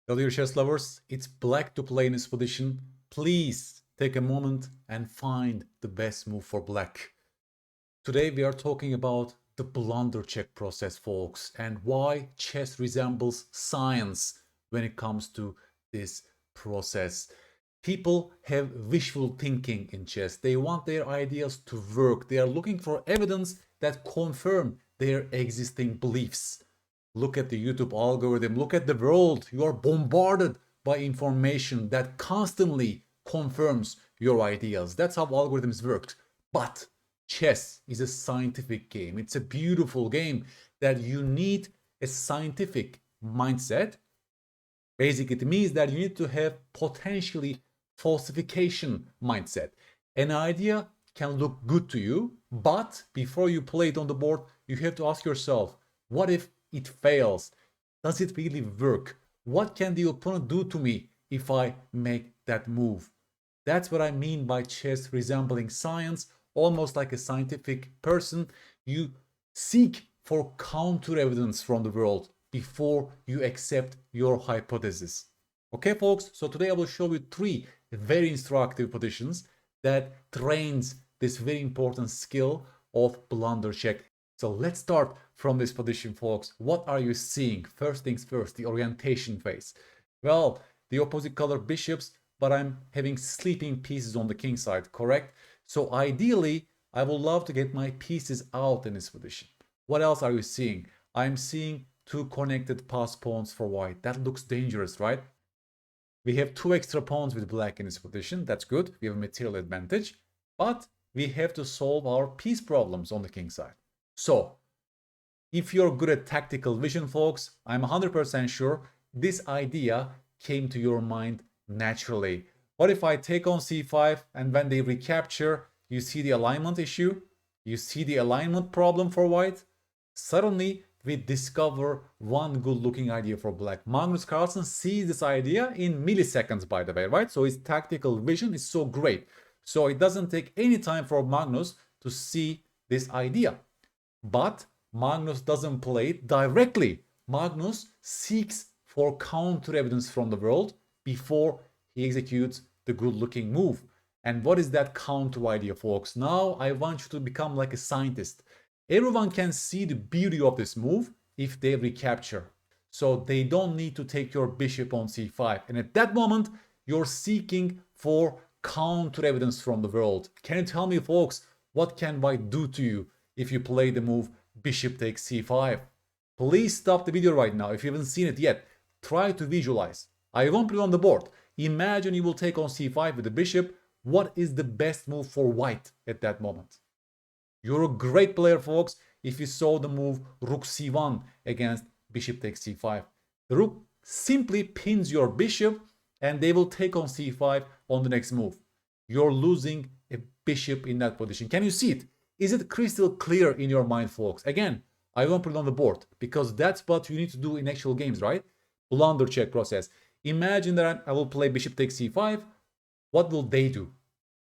Hello, dear chess lovers. It's black to play in this position. Please take a moment and find the best move for black. Today we are talking about the blunder check process, folks, and why chess resembles science when it comes to this process. People have wishful thinking in chess. They want their ideas to work. They are looking for evidence that confirm their existing beliefs. Look at the YouTube algorithm. Look at the world. You are bombarded by information that constantly confirms your ideas. That's how algorithms work. But chess is a scientific game. It's a beautiful game that you need a scientific mindset. Basically, it means that you need to have potentially falsification mindset. An idea can look good to you, but before you play it on the board, you have to ask yourself, what if it fails? Does it really work? What can the opponent do to me if I make that move? That's what I mean by chess resembling science, almost like a scientific person. You seek for counter evidence from the world before you accept your hypothesis. Okay, folks, so today I will show you three very instructive positions that trains this very important skill of blunder check. So let's start from this position, folks. What are you seeing? First things first, the orientation phase. Well, the opposite color bishops, but I'm having sleeping pieces on the king side, correct? So ideally, I would love to get my pieces out in this position. What else are you seeing? I'm seeing two connected pass pawns for white. That looks dangerous, right? We have two extra pawns with black in this position. That's good. We have a material advantage. But we have to solve our piece problems on the king side. So, if you're good at tactical vision, folks, I'm 100% sure this idea came to your mind naturally. What if I take on c5 and when they recapture, you see the alignment issue? You see the alignment problem for white? Suddenly, we discover one good looking idea for black. Magnus Carlsen sees this idea in milliseconds, by the way, right? So his tactical vision is so great. So it doesn't take any time for Magnus to see this idea. But Magnus doesn't play it directly. Magnus seeks for counter evidence from the world before he executes the good looking move. And what is that counter idea, folks? Now I want you to become like a scientist. Everyone can see the beauty of this move if they recapture. So they don't need to take your bishop on c5. And at that moment, you're seeking for counter evidence from the world. Can you tell me, folks, what can white do to you if you play the move bishop takes c5? Please stop the video right now if you haven't seen it yet. Try to visualize. I won't put it on the board. Imagine you will take on c5 with the bishop. What is the best move for white at that moment? You're a great player, folks, if you saw the move rook c1 against bishop takes c5. The rook simply pins your bishop and they will take on c5 on the next move. You're losing a bishop in that position. Can you see it? Is it crystal clear in your mind, folks? Again, I won't put it on the board because that's what you need to do in actual games, right? Blunder check process. Imagine that I will play bishop takes c5. What will they do?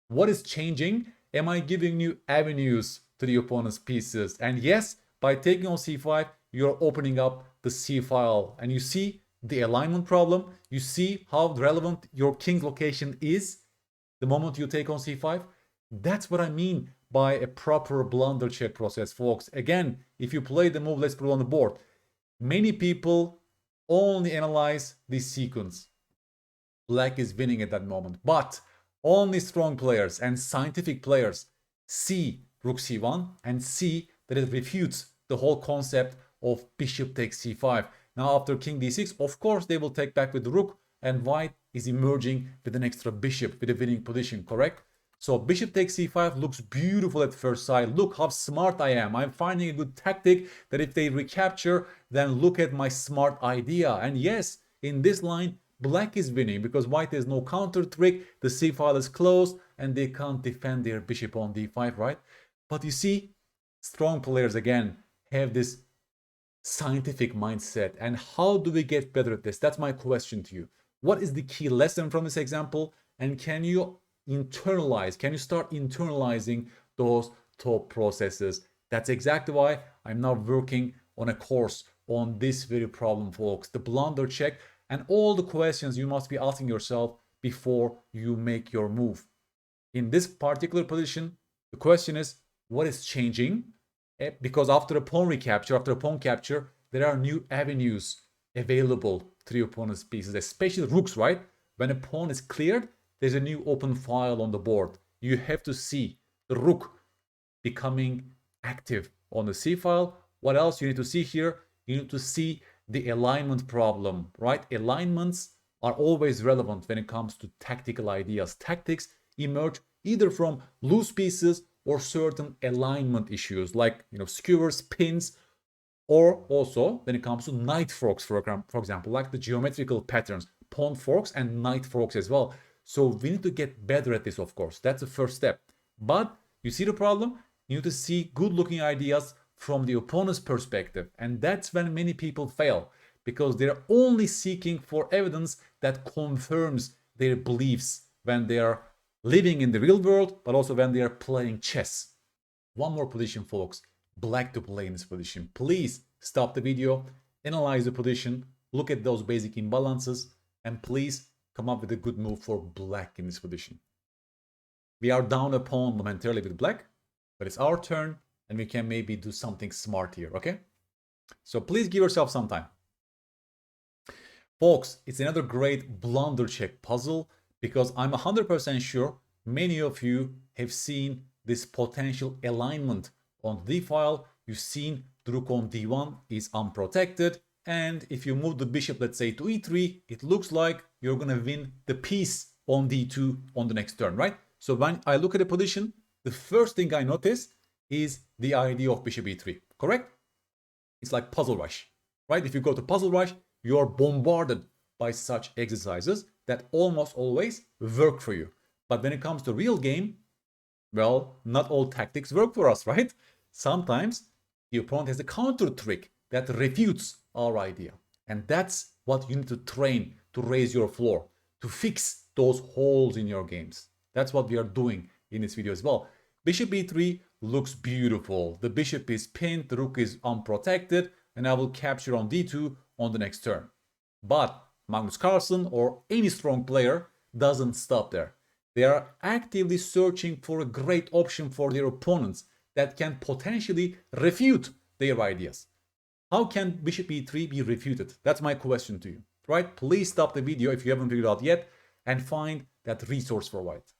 What is changing? Am I giving you avenues to the opponent's pieces? And yes, by taking on c5, you're opening up the c file. And you see the alignment problem. You see how relevant your king's location is the moment you take on c5. That's what I mean by a proper blunder check process, folks. Again, if you play the move, let's put it on the board. Many people only analyze this sequence. Black is winning at that moment. But only strong players and scientific players see rook c1 and see that it refutes the whole concept of bishop takes c5. Now after king d6, of course they will take back with the rook and white is emerging with an extra bishop with a winning position, correct? So bishop takes c5 looks beautiful at first sight. Look how smart I am. I'm finding a good tactic that if they recapture, then look at my smart idea. And yes, in this line, black is winning because white has no counter trick. The c file is closed and they can't defend their bishop on d5, right? But you see, strong players again have this scientific mindset. And how do we get better at this? That's my question to you. What is the key lesson from this example? And can you internalize, can you start internalizing those thought processes? That's exactly why I'm now working on a course on this very problem, folks. The blunder check. and all the questions you must be asking yourself before you make your move. In this particular position, the question is, what is changing? Because after a pawn recapture, after a pawn capture, there are new avenues available to the opponent's pieces, especially rooks, right? When a pawn is cleared, there's a new open file on the board. You have to see the rook becoming active on the c file. What else you need to see here? You need to see the alignment problem, right? Alignments are always relevant when it comes to tactical ideas. Tactics emerge either from loose pieces or certain alignment issues like skewers, pins, or also when it comes to knight forks, for example, like the geometrical patterns, pawn forks and knight forks as well. So we need to get better at this, of course. That's the first step. But you see the problem? You need to see good looking ideas from the opponent's perspective. And that's when many people fail, because they're only seeking for evidence that confirms their beliefs when they are living in the real world, but also when they are playing chess. One more position, folks. Black to play in this position. Please stop the video, analyze the position, look at those basic imbalances, and please come up with a good move for black in this position. We are down a pawn momentarily with black, but it's our turn and we can maybe do something smart here, okay? So please give yourself some time. Folks, it's another great blunder check puzzle, because I'm 100% sure many of you have seen this potential alignment on the d file. You've seen the rook on d1 is unprotected, and if you move the bishop, let's say, to e3, it looks like you're gonna win the piece on d2 on the next turn, right? So when I look at the position, the first thing I notice is the idea of bishop e3, correct? It's like puzzle rush, right? If you go to puzzle rush, you're bombarded by such exercises that almost always work for you. But when it comes to real game, well, not all tactics work for us, right? Sometimes the opponent has a counter trick that refutes our idea. And that's what you need to train to raise your floor, to fix those holes in your games. That's what we are doing in this video as well. Bishop e3 looks beautiful. The bishop is pinned, the rook is unprotected, and I will capture on d2 on the next turn. But Magnus Carlsen or any strong player doesn't stop there. They are actively searching for a great option for their opponents that can potentially refute their ideas. How can bishop e3 be refuted? That's my question to you, right? Please stop the video if you haven't figured out yet and find that resource for white.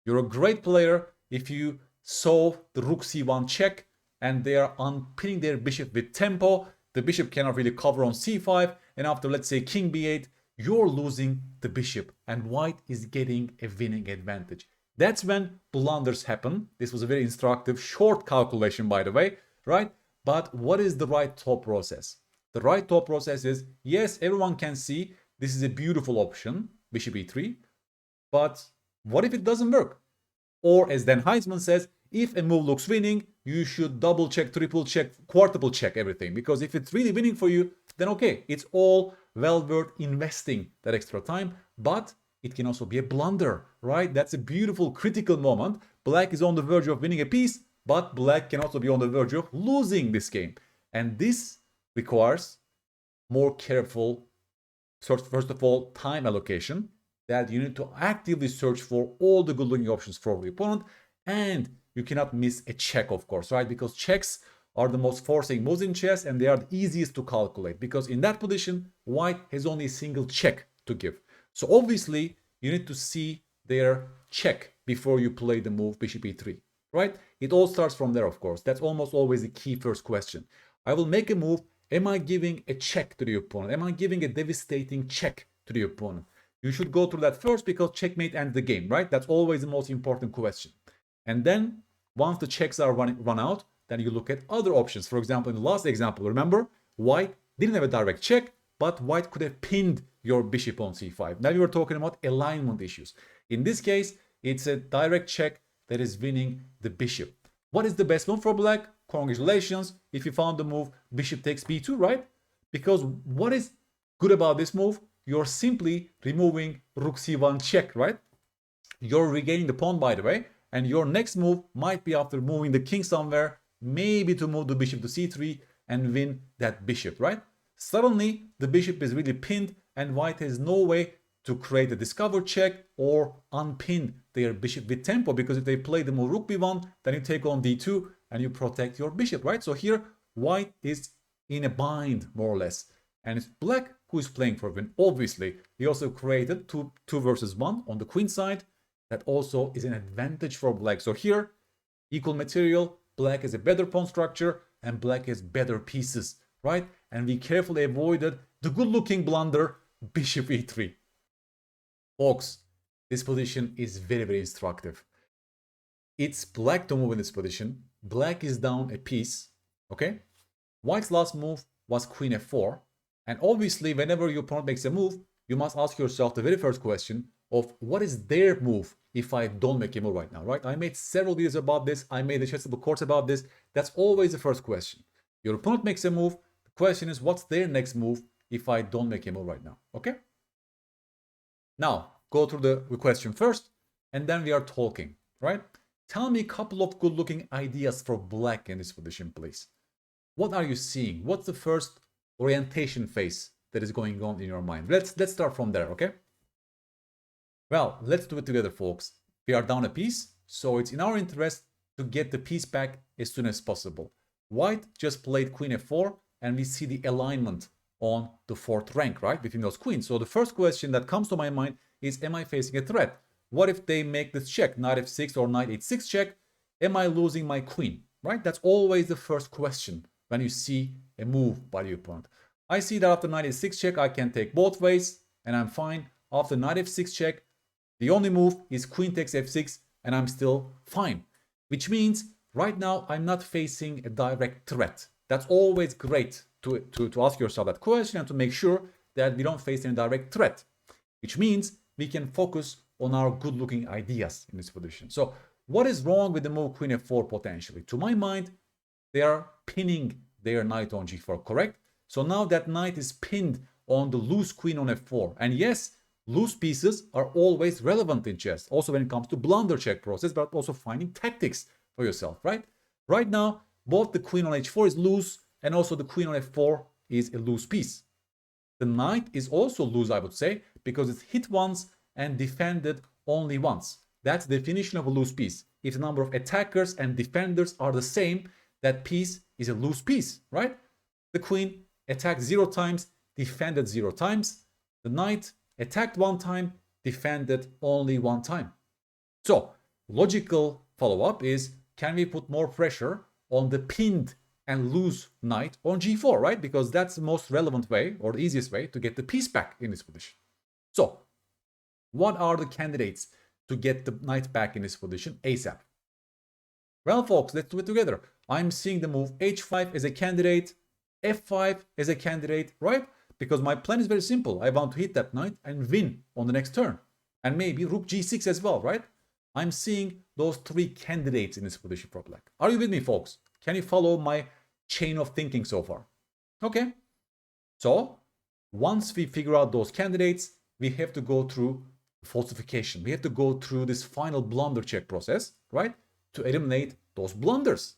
You're a great player if you saw the rook c1 check and they are unpinning their bishop with tempo. The bishop cannot really cover on c5, and after, let's say, king b8, you're losing the bishop and white is getting a winning advantage. That's when blunders happen. This was a very instructive short calculation, by the way, right? But what is the right thought process? The right thought process is, yes, everyone can see this is a beautiful option, bishop e3, but what if it doesn't work? Or as Dan Heisman says, if a move looks winning, you should double check, triple check, quadruple check everything. Because if it's really winning for you, then okay, it's all well worth investing that extra time. But it can also be a blunder, right? That's a beautiful critical moment. Black is on the verge of winning a piece, but black can also be on the verge of losing this game. And this requires more careful, first of all, time allocation, that you need to actively search for all the good looking options for the opponent. And you cannot miss a check, of course, right? Because checks are the most forcing moves in chess and they are the easiest to calculate, because in that position, white has only a single check to give. So obviously, you need to see their check before you play the move bishop e3, right? It all starts from there, of course. That's almost always the key first question. I will make a move. Am I giving a check to the opponent? Am I giving a devastating check to the opponent? You should go through that first, because checkmate ends the game, right? That's always the most important question. And then once the checks are run out, then you look at other options. For example, in the last example, remember, white didn't have a direct check, but white could have pinned your bishop on c5. Now we were talking about alignment issues. In this case, it's a direct check that is winning the bishop. What is the best move for black? Congratulations, if you found the move bishop takes b2, right? Because what is good about this move? You're simply removing rook c1 check, right? You're regaining the pawn, by the way, and your next move might be after moving the king somewhere, maybe to move the bishop to c3 and win that bishop, right? Suddenly, the bishop is really pinned and white has no way to create a discover check or unpin their bishop with tempo, because if they play the move rook b1, then you take on d2 and you protect your bishop, right? So here white is in a bind, more or less, and it's black who is playing for win. Obviously, he also created two versus one on the queen side. That also is an advantage for black. So here, equal material, black has a better pawn structure and black has better pieces, right? And we carefully avoided the good-looking blunder, bishop e3. Folks, this position is very, very instructive. It's black to move in this position. Black is down a piece, okay? White's last move was queen f4. And obviously, whenever your opponent makes a move, you must ask yourself the very first question of what is their move if I don't make a move right now, right? I made several videos about this. I made a chessable course about this. That's always the first question. Your opponent makes a move. The question is, what's their next move if I don't make a move right now, okay? Now, go through the question first, and then we are talking, right? Tell me a couple of good-looking ideas for black in this position, please. What are you seeing? What's the first orientation phase that is going on in your mind? Let's start from there, okay? Well, let's do it together, folks. We are down a piece, so it's in our interest to get the piece back as soon as possible. White just played queen f4, and we see the alignment on the fourth rank, right, between those queens. So the first question that comes to my mind is, am I facing a threat? What if they make this check, knight f6 or knight h6 check? Am I losing my queen, right? That's always the first question when you see a move by the opponent. I see that after knight h6 check, I can take both ways, and I'm fine. After knight f6 check, the only move is queen takes f6, and I'm still fine. Which means right now I'm not facing a direct threat. That's always great to ask yourself that question and to make sure that we don't face any direct threat. Which means we can focus on our good-looking ideas in this position. So what is wrong with the move queen f4 potentially? To my mind, they are pinning their knight on g4, correct? So now that knight is pinned on the loose queen on f4. And yes, loose pieces are always relevant in chess. Also when it comes to blunder check process, but also finding tactics for yourself, right? Right now, both the queen on h4 is loose and also the queen on f4 is a loose piece. The knight is also loose, I would say, because it's hit once and defended only once. That's the definition of a loose piece. If the number of attackers and defenders are the same, that piece is a loose piece, right? The queen attacked 0 times, defended 0 times. The knight attacked 1 time, defended only 1 time. So, logical follow-up is, can we put more pressure on the pinned and loose knight on g4, right? Because that's the most relevant way or the easiest way to get the piece back in this position. So, what are the candidates to get the knight back in this position ASAP? Well, folks, let's do it together. I'm seeing the move h5 as a candidate, f5 as a candidate, right? Because my plan is very simple. I want to hit that knight and win on the next turn. And maybe rook g6 as well, right? I'm seeing those 3 candidates in this position for black. Are you with me, folks? Can you follow my chain of thinking so far? Okay. So, once we figure out those candidates, we have to go through falsification. We have to go through this final blunder check process, right? To eliminate those blunders.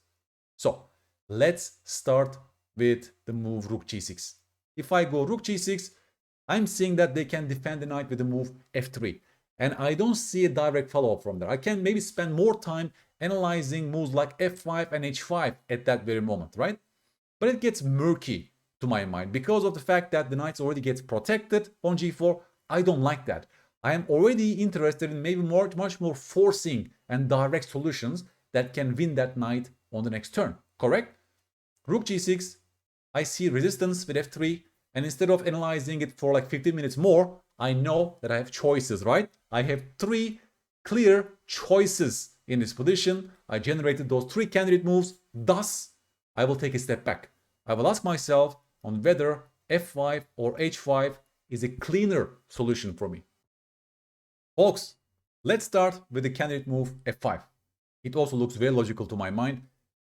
So, let's start with the move rook g6. If I go rook g6, I'm seeing that they can defend the knight with the move f3. And I don't see a direct follow-up from there. I can maybe spend more time analyzing moves like f5 and h5 at that very moment, right? But it gets murky to my mind because of the fact that the knight already gets protected on g4. I don't like that. I am already interested in maybe much more forcing and direct solutions that can win that knight on the next turn, correct? Rook g6, I see resistance with f3, and instead of analyzing it for like 15 minutes more, I know that I have choices, right? I have 3 clear choices in this position. I generated those 3 candidate moves, thus I will take a step back. I will ask myself on whether f5 or h5 is a cleaner solution for me. Folks, let's start with the candidate move f5. It also looks very logical to my mind.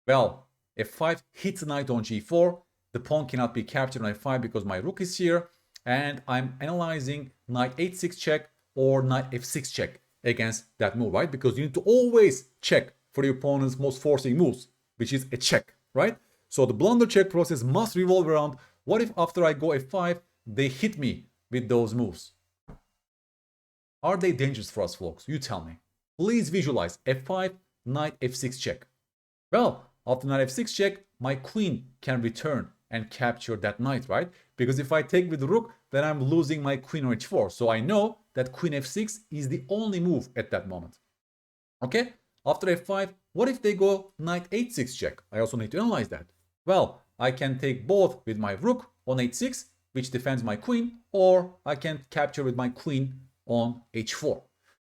Well, f5 hits the knight on g4. The pawn cannot be captured on f5 because my rook is here. And I'm analyzing knight h6 check or knight f6 check against that move, right? Because you need to always check for the opponent's most forcing moves, which is a check, right? So the blunder check process must revolve around, what if after I go f5, they hit me with those moves? Are they dangerous for us, folks? You tell me. Please visualize f5, knight f6 check. Well, after knight f6 check, my queen can return and capture that knight, right? Because if I take with the rook, then I'm losing my queen on h4. So I know that queen f6 is the only move at that moment. Okay? After f5, what if they go knight h6 check? I also need to analyze that. Well, I can take both with my rook on h6, which defends my queen, or I can capture with my queen on h4.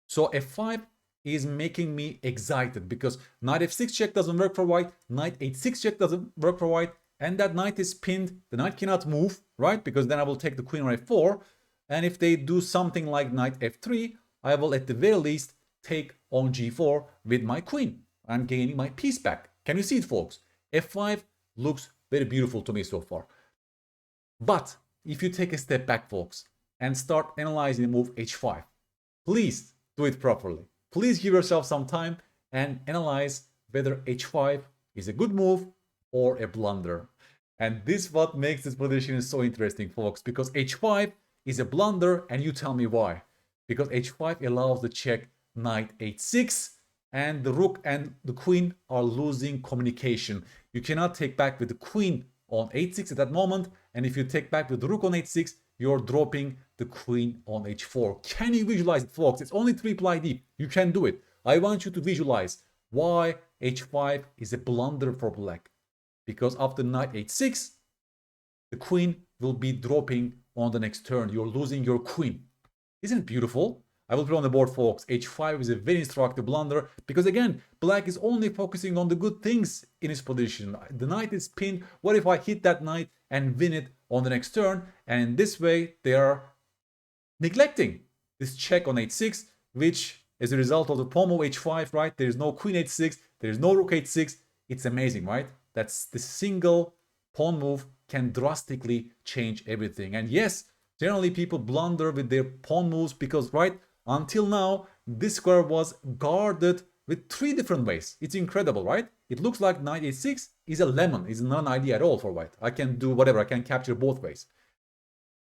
So f5 is making me excited because knight f6 check doesn't work for white, knight h6 check doesn't work for white, and that knight is pinned. The knight cannot move, right? Because then I will take the queen on f4, and if they do something like knight f3, I will at the very least take on g4 with my queen. I'm gaining my piece back. Can you see it, folks? f5 looks very beautiful to me so far. But if you take a step back, folks, and start analyzing the move h5, please do it properly. Please give yourself some time and analyze whether h5 is a good move or a blunder. And this is what makes this position so interesting, folks, because h5 is a blunder, and you tell me why. Because h5 allows the check knight h6, and the rook and the queen are losing communication. You cannot take back with the queen on h6 at that moment, and if you take back with the rook on h6, you're dropping the queen on h4. Can you visualize it, folks? It's only 3 ply deep. You can do it. I want you to visualize why h5 is a blunder for black. Because after knight h6, the queen will be dropping on the next turn. You're losing your queen. Isn't it beautiful? I will put on the board, folks. h5 is a very instructive blunder because, again, black is only focusing on the good things in his position. The knight is pinned. What if I hit that knight and win it on the next turn? And in this way, they are neglecting this check on h6, which is a result of the pawn move h5, right? There is no queen h6. There is no rook h6. It's amazing, right? That's the single pawn move can drastically change everything. And yes, generally people blunder with their pawn moves because, right, until now, this square was guarded with 3 different ways. It's incredible, right? It looks like knight h6 is a lemon. It's not an idea at all for white. I can do whatever. I can capture both ways.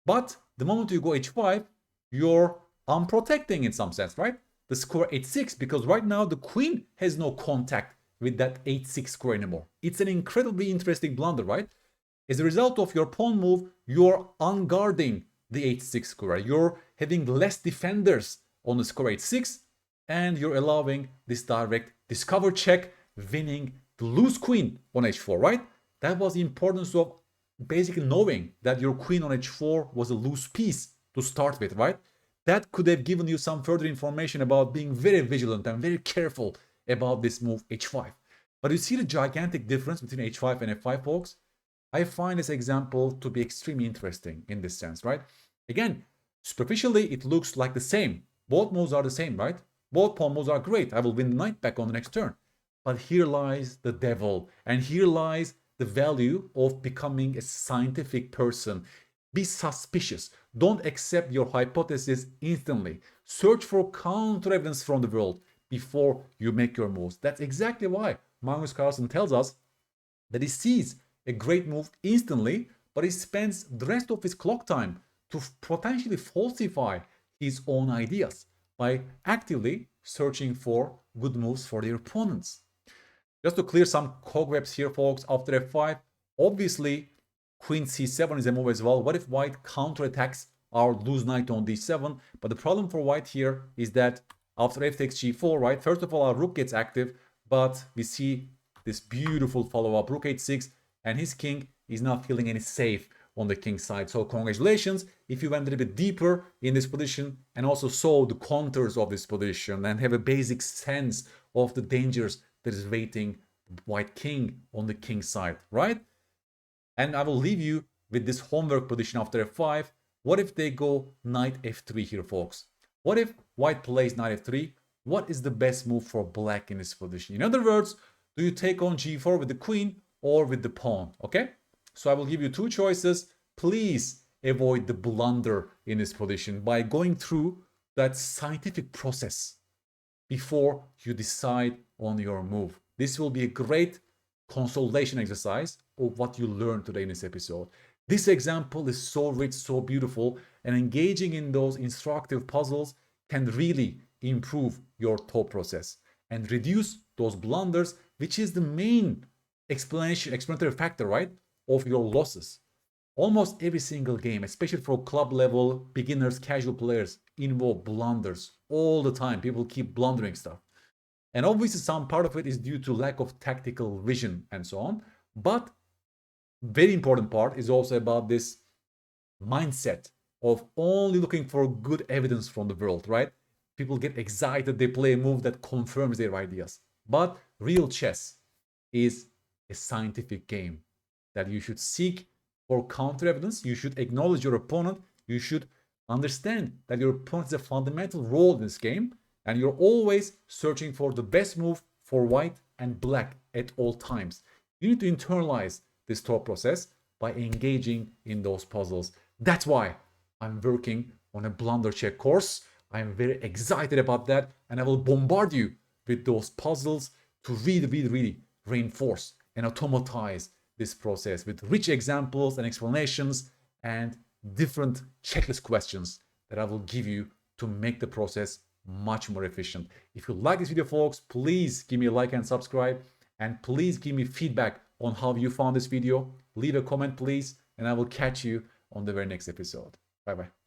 But the moment you go h5, you're unprotecting in some sense, right? The square h6, because right now the queen has no contact with that h6 square anymore. It's an incredibly interesting blunder, right? As a result of your pawn move, you're unguarding the h6 square. You're having less defenders on the square h6, and you're allowing this direct discover check, winning the loose queen on h4, right? That was the importance of basically knowing that your queen on h4 was a loose piece to start with, right? That could have given you some further information about being very vigilant and very careful about this move h5. But you see the gigantic difference between h5 and f5, folks? I find this example to be extremely interesting in this sense, right? Again, superficially, it looks like the same. Both moves are the same, right? Both pawn moves are great. I will win the knight back on the next turn. But here lies the devil, and here lies the value of becoming a scientific person. Be suspicious. Don't accept your hypothesis instantly. Search for counter evidence from the world before you make your moves. That's exactly why Magnus Carlsen tells us that he sees a great move instantly, but he spends the rest of his clock time to potentially falsify his own ideas by actively searching for good moves for their opponents. Just to clear some cobwebs here, folks, after f5, obviously queen c7 is a move as well. What if white counterattacks our loose knight on d7? But the problem for white here is that after f takes g4, right, first of all our rook gets active, but we see this beautiful follow-up, rook h6, and his king is not feeling any safe on the king side. So congratulations if you went a little bit deeper in this position and also saw the contours of this position and have a basic sense of the dangers that is waiting the white king on the king side, right? And I will leave you with this homework position after f5. What if they go knight f3 here, folks? What if white plays knight f3? What is the best move for black in this position? In other words, do you take on g4 with the queen or with the pawn? Okay, so I will give you 2 choices. Please avoid the blunder in this position by going through that scientific process before you decide on your move. This will be a great consolidation exercise of what you learned today in this episode. This example is so rich, so beautiful, and engaging in those instructive puzzles can really improve your thought process and reduce those blunders, which is the main explanatory factor, right, of your losses. Almost every single game, especially for club level, beginners, casual players, involve blunders all the time. People keep blundering stuff. And obviously some part of it is due to lack of tactical vision and so on. But very important part is also about this mindset of only looking for good evidence from the world, right? People get excited, they play a move that confirms their ideas. But real chess is a scientific game that you should seek for counter evidence. You should acknowledge your opponent. You should understand that your opponent has a fundamental role in this game, and you're always searching for the best move for white and black at all times. You need to internalize this thought process by engaging in those puzzles. That's why I'm working on a blunder check course. I'm very excited about that, and I will bombard you with those puzzles to really reinforce and automatize this process with rich examples and explanations and different checklist questions that I will give you to make the process much more efficient. If you like this video, folks, please give me a like and subscribe, and please give me feedback on how you found this video. Leave a comment, please, and I will catch you on the very next episode. Bye bye.